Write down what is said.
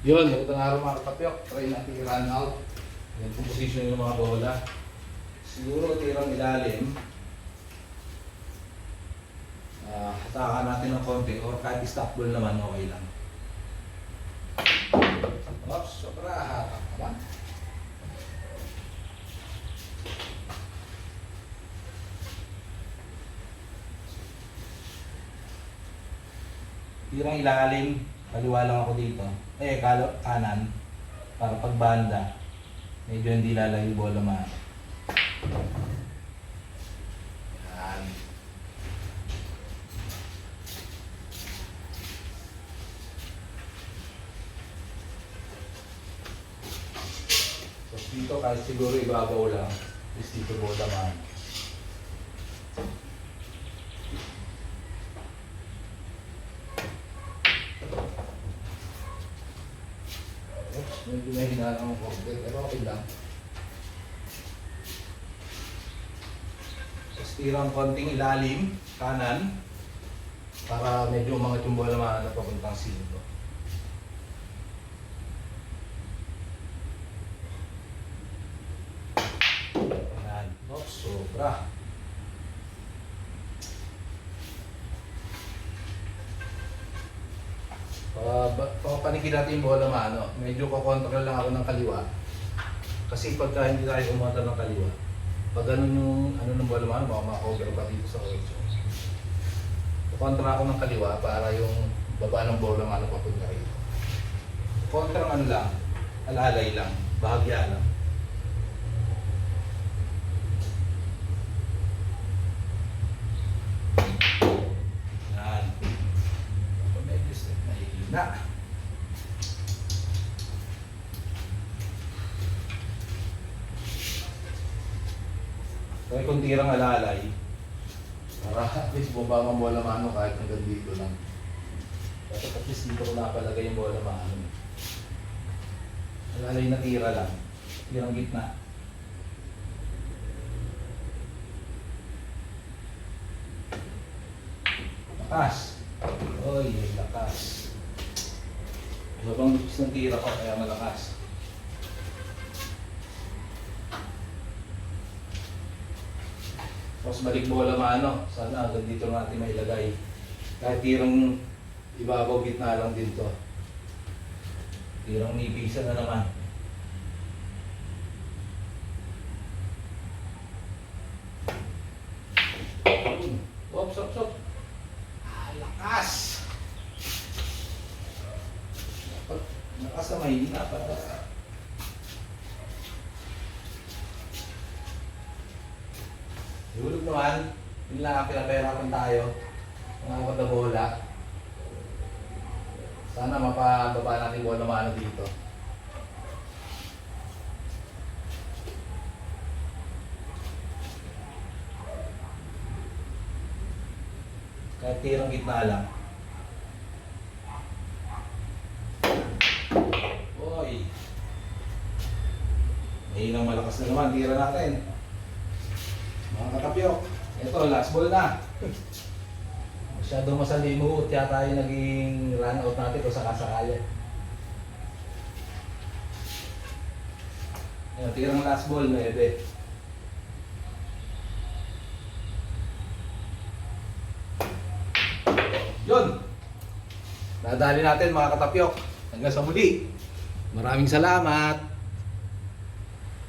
Yun, magandang araw mga katapyok. Try natin i-run out. Yan kung position yung mga bola. Siguro tirang ilalim. Hatakan natin ng konti or kahit stop ball naman okay lang. Oops, sobra. Hatak naman. Tirang ilalim. Kaliwa lang ako dito. Kanan. Para pag banda, medyo hindi lalayo yung bola ma. Yan. So dito kahit siguro ibabaw lang, is dito bola ma. Medyo may hinalang ng konti, pero okay lang. Tapos tirang konting ilalim, kanan, para medyo umangat yung bola na papuntang silo. Yan. Oops, sobra. Papanikin natin yung bola medyo kukontrol lang ako ng kaliwa. Kasi pagka hindi tayo umunta ng kaliwa, pag ganun yung ng bola baka ma-cover pa dito sa 8. Kukontra ako ng kaliwa para yung baba ng bola papunta rito. Kontra lang, alalay lang, bahagya lang. Yan. Medyo step na hihina. Kaya kung tirang alalay, para at least bumaba ang bola kahit hanggang dito lang. Kasi at least dito ko napalagay yung bola alalay na tira lang, tirang gitna. Lakas! Oy, lakas! Mabang lupis ng tira ko kaya malakas. Tapos balik bola sana hanggang dito natin mailagay. Kahit tirang ibabaw gitna lang din to. Tirang nipisa na naman. Oops, oops, oops. Lakas! Lakas na mahina pa. Hulog naman, yun lang pinapahirapan tayo. Mga na bola. Sana mapababa natin bola dito. Kahit tirang gitna lang. Oy! Mahinang malakas na naman, tira natin. Mga katapyok, ito last ball na. Masyadong masalimuot yata yung naging run out natin o sakasakali. Ayan, tirang last ball na ebe. Yun! Nadali natin mga katapyok. Hanggang sa muli. Maraming salamat!